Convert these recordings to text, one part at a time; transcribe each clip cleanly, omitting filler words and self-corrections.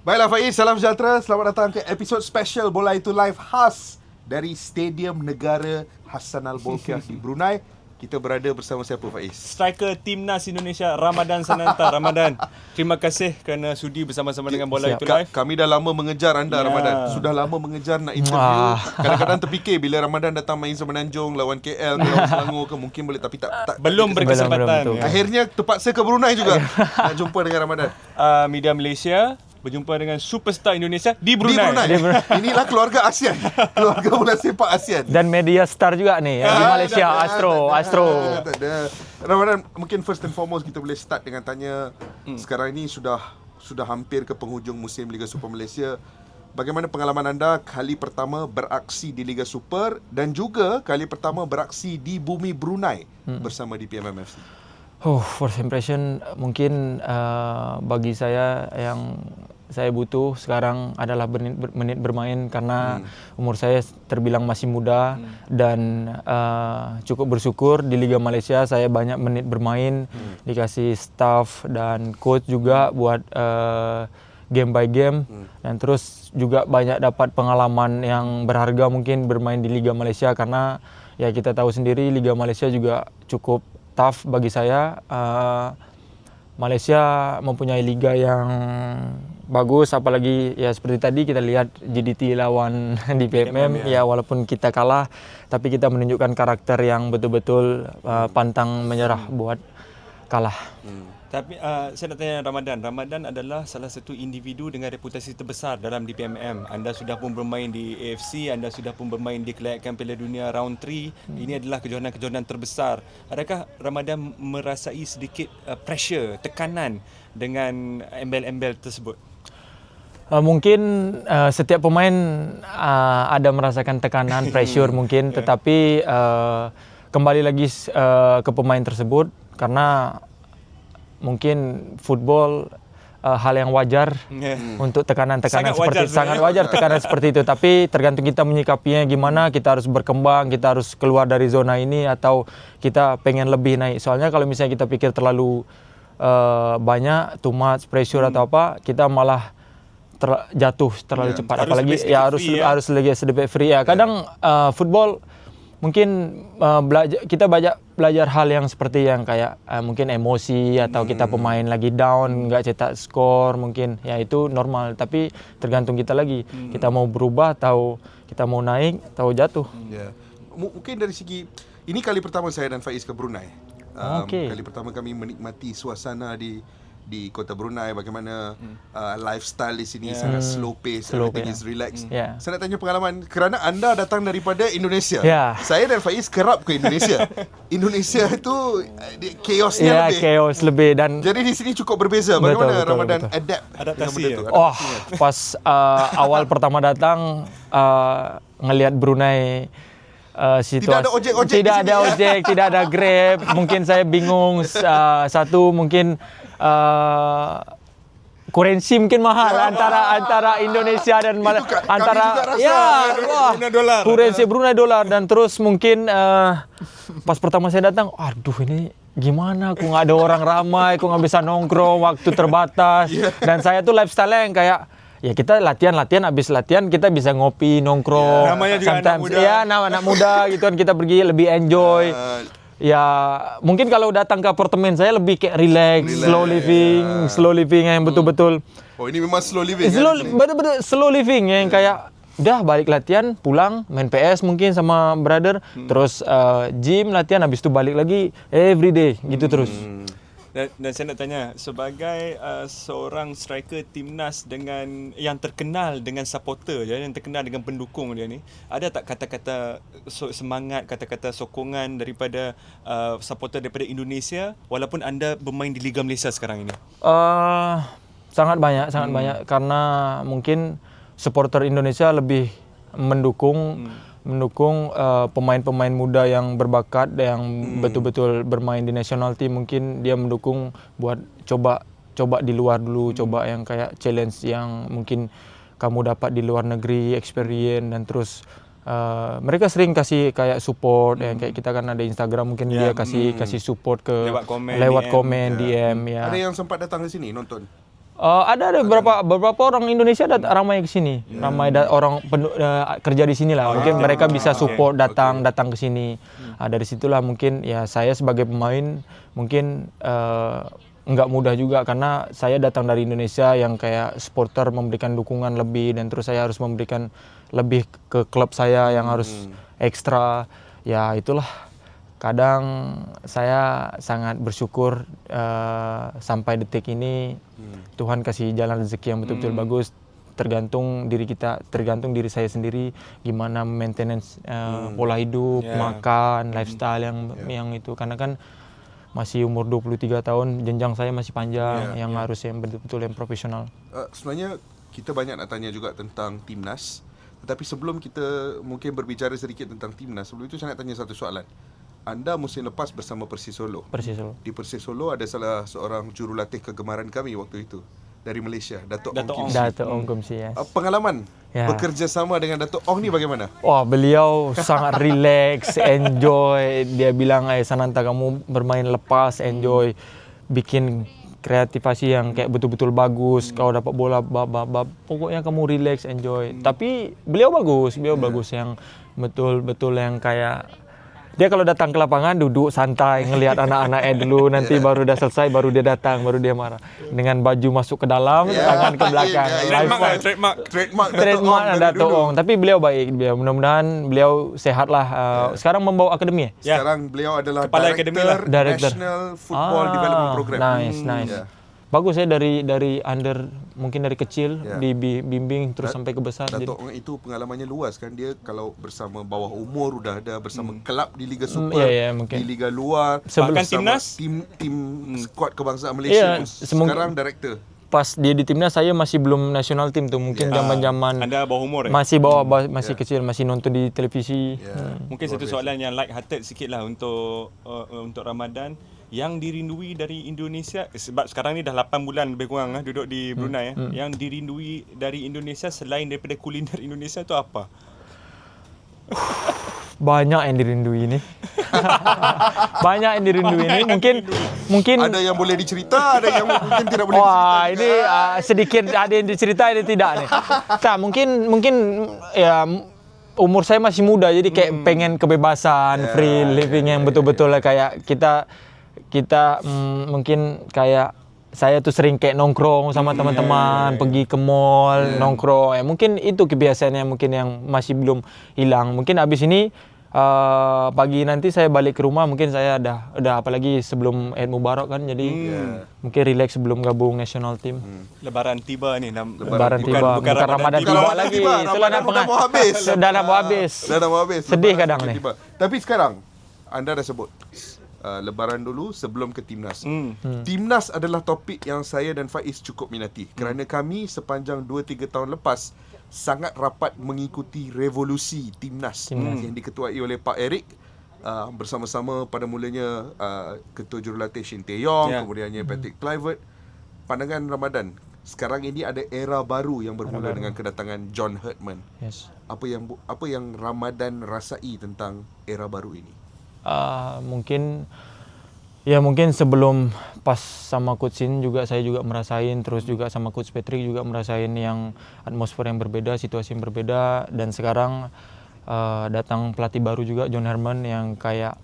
Baiklah Faiz, salam sejahtera. Selamat datang ke episod special Bola Itu Live khas dari Stadium Negara Hassanal Bolkiah di Brunei. Kita berada bersama siapa Faiz? Striker Timnas Indonesia Ramadan Sananta. Ramadan, terima kasih kerana sudi bersama-sama dengan Bola Itu Live. Kami dah lama mengejar anda Ramadan. Sudah lama mengejar nak interview. Kadang-kadang terfikir bila Ramadan datang main Semenanjung lawan KL ke lawan Selangor ke mungkin boleh, tapi tak Belum berkesempatan. Akhirnya terpaksa ke Brunei juga nak jumpa dengan Ramadan. Media Malaysia berjumpa dengan superstar Indonesia di Brunei. Di Brunei. Inilah keluarga ASEAN. Keluarga bola sepak ASEAN. Dan media star juga nih di Malaysia, Astro. Ramadan, mungkin first and foremost kita boleh start dengan tanya, sekarang ini sudah hampir ke penghujung musim Liga Super Malaysia. Bagaimana pengalaman anda kali pertama beraksi di Liga Super dan juga kali pertama beraksi di bumi Brunei bersama di PMMFC? First impression mungkin bagi saya yang saya butuh sekarang adalah menit bermain karena umur saya terbilang masih muda dan cukup bersyukur di Liga Malaysia saya banyak menit bermain, dikasih staff dan coach juga buat game by game dan terus juga banyak dapat pengalaman yang berharga mungkin bermain di Liga Malaysia karena ya kita tahu sendiri Liga Malaysia juga cukup tough bagi saya. Malaysia mempunyai liga yang bagus, apalagi ya seperti tadi kita lihat JDT lawan di PMM ya walaupun kita kalah tapi kita menunjukkan karakter yang betul-betul pantang menyerah buat kalah. Tapi saya nak tanya Ramadan adalah salah satu individu dengan reputasi terbesar dalam DPMM. Anda sudah pun bermain di AFC, anda sudah pun bermain di kelayakan Piala Dunia Round 3. Ini adalah kejohanan-kejohanan terbesar. Adakah Ramadan merasai sedikit pressure, tekanan dengan embel-embel tersebut? Mungkin setiap pemain ada merasakan tekanan, pressure mungkin, tetapi kembali lagi ke pemain tersebut karena mungkin football hal yang wajar untuk tekanan-tekanan sangat wajar tekanan seperti itu, tapi tergantung kita menyikapinya gimana. Kita harus berkembang, kita harus keluar dari zona ini atau kita pengen lebih naik. Soalnya kalau misalnya kita pikir terlalu banyak, too much pressure atau apa, kita malah jatuh terlalu cepat. Apalagi harus lagi sedikit free ya. Kadang football mungkin kita belajar hal yang seperti yang kayak mungkin emosi atau kita pemain lagi down, nggak cetak skor, mungkin ya itu normal. Tapi tergantung kita lagi, kita mau berubah atau kita mau naik atau jatuh. Mungkin dari segi ini kali pertama saya dan Faiz ke Brunei. Kali pertama kami menikmati suasana di kota Brunei, bagaimana lifestyle di sini sangat slow pace, everything is relaxed. Saya nak tanya pengalaman kerana anda datang daripada Indonesia. Saya dan Faiz kerap ke Indonesia. Indonesia itu chaosnya lebih. Chaos lebih dan jadi di sini cukup berbeza. Bagaimana Ramadan adaptasi itu? Pas awal pertama datang ngelihat Brunei situasi tidak ada ojek, tidak ada Grab. Mungkin saya bingung. Satu mungkin kurensi mungkin mahal antara Indonesia dan antara kurensi Brunei dolar dan terus mungkin pas pertama saya datang, aduh ini gimana, aku nggak ada orang ramai, aku nggak bisa nongkrong, waktu terbatas dan saya tuh lifestyle yang kayak ya kita latihan habis latihan kita bisa ngopi nongkrong, namanya juga anak muda gitu kan, kita pergi lebih enjoy. Ya mungkin kalau datang ke apartemen saya lebih kayak relax, slow living yang betul-betul. Ini memang slow living. Betul-betul slow living yang kayak udah balik latihan, pulang main PS mungkin sama brother, terus gym latihan, habis itu balik lagi everyday gitu terus. Dan saya nak tanya, sebagai seorang striker timnas dengan yang terkenal dengan supporter dia, yang terkenal dengan pendukung dia ni, ada tak kata-kata semangat, kata-kata sokongan daripada supporter daripada Indonesia walaupun anda bermain di Liga Malaysia sekarang ini? Sangat banyak karena mungkin supporter Indonesia lebih mendukung pemain-pemain muda yang berbakat, yang betul-betul bermain di national team. Mungkin dia mendukung buat coba di luar dulu, coba yang kayak challenge yang mungkin kamu dapat di luar negeri, experience, dan terus mereka sering kasih kayak support yang kayak kita kan ada Instagram, mungkin dia kasih support ke lewat komen DM ya. Ada yang sempat datang ke sini nonton? Ada beberapa orang Indonesia ramai ke sini, ramai orang kerja di sini lah. Mungkin mereka bisa support datang ke sini. Dari situlah mungkin ya saya sebagai pemain mungkin nggak mudah juga karena saya datang dari Indonesia yang kayak supporter memberikan dukungan lebih dan terus saya harus memberikan lebih ke klub saya yang harus ekstra. Ya itulah. Kadang saya sangat bersyukur sampai detik ini Tuhan kasih jalan rezeki yang betul-betul bagus. Tergantung diri saya sendiri gimana maintenance pola hidup, makan, lifestyle yang itu karena kan masih umur 23 tahun, jenjang saya masih panjang yang harus yang betul-betul yang profesional. Sebenarnya kita banyak nak tanya juga tentang timnas. Tetapi sebelum kita mungkin berbicara sedikit tentang timnas, sebelum itu saya nak tanya satu soalan. Anda musim lepas bersama Persis Solo. Di Persis Solo ada salah seorang jurulatih kegemaran kami waktu itu dari Malaysia, Dato' Ong Kumsi, yes. Pengalaman bekerja sama dengan Dato' Ong ni bagaimana? Wah, beliau sangat relax, enjoy. Dia bilang, Sananta kamu bermain lepas, enjoy. Bikin kreativasi yang kayak betul-betul bagus. Kau dapat bola, pokoknya kamu relax, enjoy. Tapi beliau bagus yang betul-betul yang kayak dia kalau datang ke lapangan duduk santai ngelihat anak-anaknya dulu, nanti baru udah selesai baru dia datang, baru dia marah. Dengan baju masuk ke dalam, tangan ke belakang. Trademark Dato' Ong. Tapi beliau baik, mudah-mudahan beliau sehat lah. Sekarang membawa akademi ya? Sekarang beliau adalah Kepala akademi lah. National Football Development Program. Nice. Bagus ya dari under, mungkin dari kecil dibimbing terus sampai ke besar. Dato' Ong itu pengalamannya luas kan, dia kalau bersama bawah umur udah ada, bersama kelab di Liga Super, di Liga luar, bahkan timnas, tim skuad kebangsaan Malaysia, sekarang director. Pas dia di timnas saya masih belum national team tuh, mungkin zaman-zaman Anda bawah umur masih kecil, masih nonton di televisi. Mungkin satu soalan yang light hearted sikit lah untuk Ramadan. Yang dirindui dari Indonesia, sebab sekarang ni dah 8 bulan lebih kurang duduk di Brunei, yang dirindui dari Indonesia selain daripada kuliner Indonesia tu apa? Banyak yang dirindui ni. Banyak yang dirindui ni. Mungkin ada yang boleh dicerita, ada yang mungkin tidak boleh dicerita. Wah, ini sedikit ada yang dicerita, ada yang tidak nih. Tak, mungkin ya umur saya masih muda jadi kayak pengen kebebasan, free living yang betul-betul kayak kita mungkin kayak saya tuh sering kayak nongkrong sama teman-teman, pergi ke mall, nongkrong. Mungkin itu kebiasaannya mungkin yang masih belum hilang. Mungkin abis ini pagi nanti saya balik ke rumah, mungkin saya udah apalagi sebelum Eid Mubarak kan, jadi mungkin relax sebelum gabung national team. Lebaran tiba ni. Lebaran tiba, bukan Ramadan tiba lagi. Ramadan dah mau habis. Dah mau habis. Sedih kadang ni. Tapi sekarang anda dah sebut Lebaran dulu sebelum ke Timnas. Timnas adalah topik yang saya dan Faiz cukup minati kerana kami sepanjang 2-3 tahun lepas sangat rapat mengikuti revolusi Timnas yang diketuai oleh Pak Eric bersama-sama pada mulanya Ketua Jurulatih Shin Tae-yong, kemudiannya Patrick Kluivert. Pandangan Ramadan, sekarang ini ada era baru yang bermula dengan kedatangan John Herdman. Apa yang Ramadan rasai tentang era baru ini? Mungkin sebelum pas sama Coach Shin juga saya juga merasain, terus juga sama Coach Patrick juga merasain yang atmosfer yang berbeda, situasi yang berbeda, dan sekarang datang pelatih baru juga John Herdman yang kayak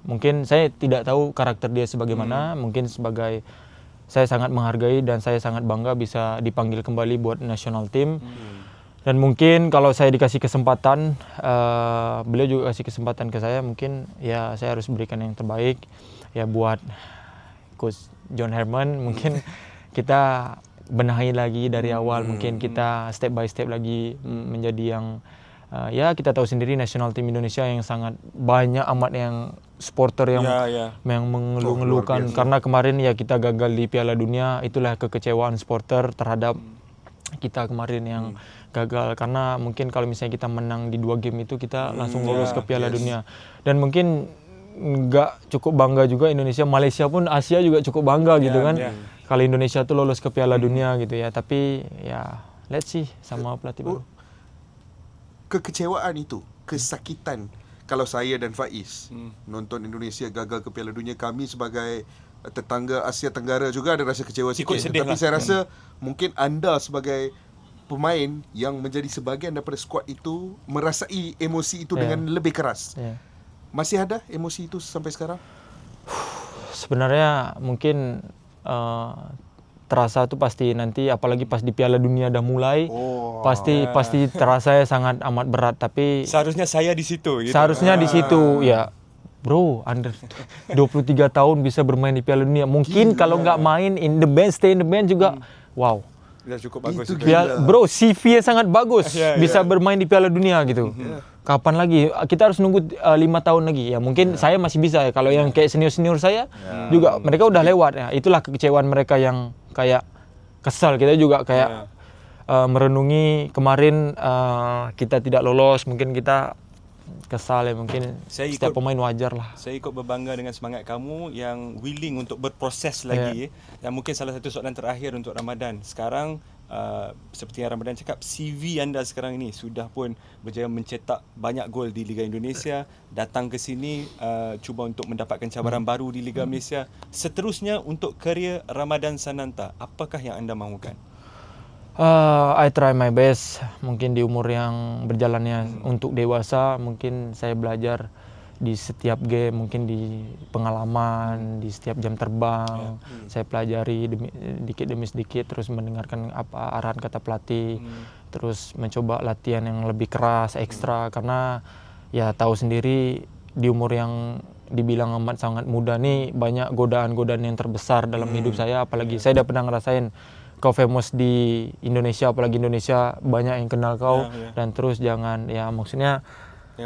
mungkin saya tidak tahu karakter dia sebagaimana, mungkin sebagai saya sangat menghargai dan saya sangat bangga bisa dipanggil kembali buat national team. Dan mungkin kalau saya dikasih kesempatan, beliau juga kasih kesempatan ke saya, mungkin ya saya harus berikan yang terbaik ya buat Coach John Herdman. Mungkin kita benahi lagi dari awal, mungkin kita step by step lagi menjadi yang ya kita tahu sendiri national team Indonesia yang sangat banyak amat yang supporter yang mengeluh-ngeluhkan karena kemarin ya kita gagal di Piala Dunia. Itulah kekecewaan supporter terhadap kita kemarin yang gagal, karena mungkin kalau misalnya kita menang di 2 game itu kita langsung lolos ke Piala Dunia. Dan mungkin nggak cukup bangga juga Indonesia, Malaysia pun Asia juga cukup bangga gitu kan. Kalau Indonesia tuh lolos ke Piala Dunia gitu ya. Tapi ya let's see sama pelatih baru. Kekecewaan itu, kesakitan. Kalau saya dan Faiz nonton Indonesia gagal ke Piala Dunia, kami sebagai tetangga Asia Tenggara juga ada rasa kecewa sikit. sedih Tapi lah. saya rasa mungkin anda sebagai pemain yang menjadi sebahagian daripada skuad itu merasai emosi itu dengan lebih keras. Masih ada emosi itu sampai sekarang? Sebenarnya mungkin terasa tuh pasti nanti, apalagi pas di Piala Dunia dah mulai, pasti terasa sangat amat berat. Tapi Seharusnya saya di situ gitu. seharusnya di situ ya, bro, under 23 tahun bisa bermain di Piala Dunia. Mungkin kalau nggak main in the bench, stay in the bench juga, wow. Dah cukup bagus Itu itu. Bro, CV-nya sangat bagus, bisa bermain di Piala Dunia gitu. Kapan lagi? Kita harus nunggu 5 tahun lagi. Ya mungkin saya masih bisa ya. Kalau yang kayak senior-senior saya juga mereka udah lewat ya. Itulah kekecewaan mereka yang kayak kesal. Kita juga kayak merenungi kemarin kita tidak lolos, mungkin kita kesal ya, mungkin setiap pemain wajar lah. Saya ikut berbangga dengan semangat kamu yang willing untuk berproses lagi. Dan mungkin salah satu soalan terakhir untuk Ramadan. Sekarang seperti yang Ramadan cakap, CV anda sekarang ini sudah pun berjaya mencetak banyak gol di Liga Indonesia, datang ke sini cuba untuk mendapatkan cabaran baru di Liga Malaysia. Seterusnya untuk karier Ramadan Sananta, apakah yang anda mahukan? I try my best. Mungkin di umur yang berjalannya untuk dewasa, mungkin saya belajar di setiap game, mungkin di pengalaman, di setiap jam terbang. Saya pelajari sedikit demi sedikit, terus mendengarkan apa arahan kata pelatih, terus mencoba latihan yang lebih keras, ekstra, karena ya tahu sendiri di umur yang dibilang amat sangat muda nih, banyak godaan-godaan yang terbesar dalam hidup saya. Apalagi saya udah pernah ngerasain kau famous di Indonesia, apalagi Indonesia banyak yang kenal kau, dan terus jangan, ya maksudnya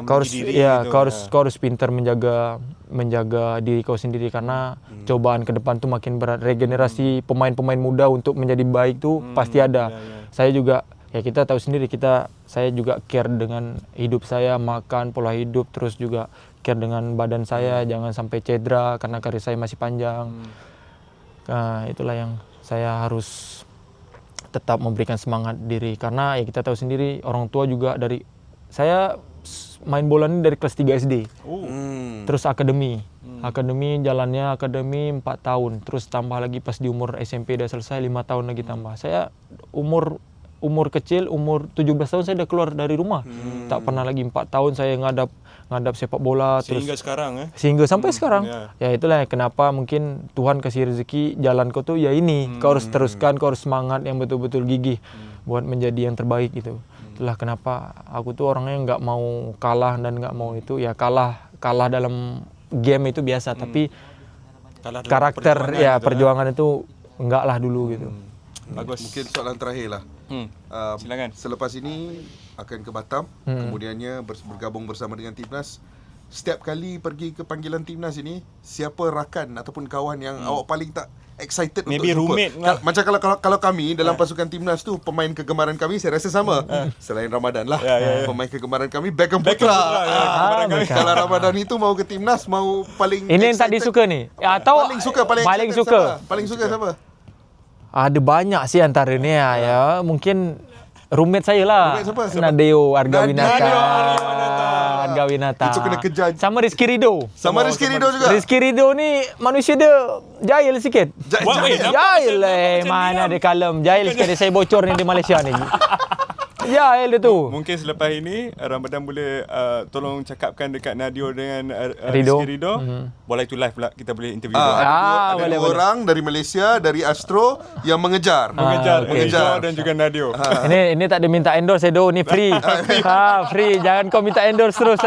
kau harus kau harus pintar menjaga diri kau sendiri, karena cobaan ke depan tuh makin berat. Regenerasi pemain-pemain muda untuk menjadi baik tuh pasti ada. Saya juga, ya kita tahu sendiri, saya juga care dengan hidup saya, makan, pola hidup, terus juga care dengan badan saya, jangan sampai cedera karena karir saya masih panjang. Nah, itulah yang saya harus tetap memberikan semangat diri, karena ya kita tahu sendiri, orang tua juga dari saya main bola ini dari kelas 3 SD. Terus akademi jalannya 4 tahun, terus tambah lagi pas di umur SMP udah selesai 5 tahun lagi tambah. Saya umur kecil, umur 17 tahun saya udah keluar dari rumah. Tak pernah lagi 4 tahun saya ngadap sepak bola, Sehingga terus sekarang sehingga sampai sekarang. Ya itulah kenapa mungkin Tuhan kasih rezeki jalan kau tuh ya ini. Kau harus teruskan, kau harus semangat yang betul-betul gigih buat menjadi yang terbaik gitu. Itulah kenapa aku tuh orangnya nggak mau kalah dan nggak mau itu, ya kalah dalam game itu biasa, tapi karakter perjuangan itu enggak lah dulu gitu. Bagus. Mungkin soalan terakhir lah. Silakan. Selepas ini akan ke Batam, kemudiannya bergabung bersama dengan Timnas. Setiap kali pergi ke panggilan Timnas ini, siapa rakan ataupun kawan yang awak paling tak excited Maybe untuk jumpa? roommate lah. Macam kalau kami dalam pasukan Timnas tu, pemain kegemaran kami saya rasa sama. Selain Ramadan lah. Pemain kegemaran kami Beckham Putra. Kalau Ramadan itu mau ke Timnas, mau paling Ini yang tak disuka nih. Atau paling suka siapa? Ada banyak sih antaranya ya. Mungkin roommate saya lah. Roommate siapa? Nadeo Argawinata. Itu kena kejar. Sama Rizky Ridho. Sama Rizky Ridho juga. Rizky Ridho ni manusia dia jahil sikit. Jahil mana dia kalem. Jahil sikit, dia saya bocor ni di Malaysia ni. Jahil dia tu. Mungkin selepas ini Ramadan boleh tolong cakapkan dekat Nadio dengan Ridho. Rizky Ridho. Bola itu live pula, kita boleh interview Ada boleh, dua orang dari Malaysia, dari Astro yang mengejar Ridho dan juga Nadio. Ini tak ada minta endorse Edo, ni free. Free. Jangan kau minta endorse terus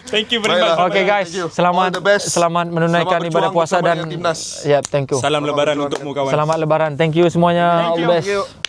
Thank you very much. Okay guys, selamat menunaikan ibadah puasa dan Timnas. thank you. Salam lebaran untukmu kawan. Selamat lebaran. Thank you semuanya. All the best. Thank you.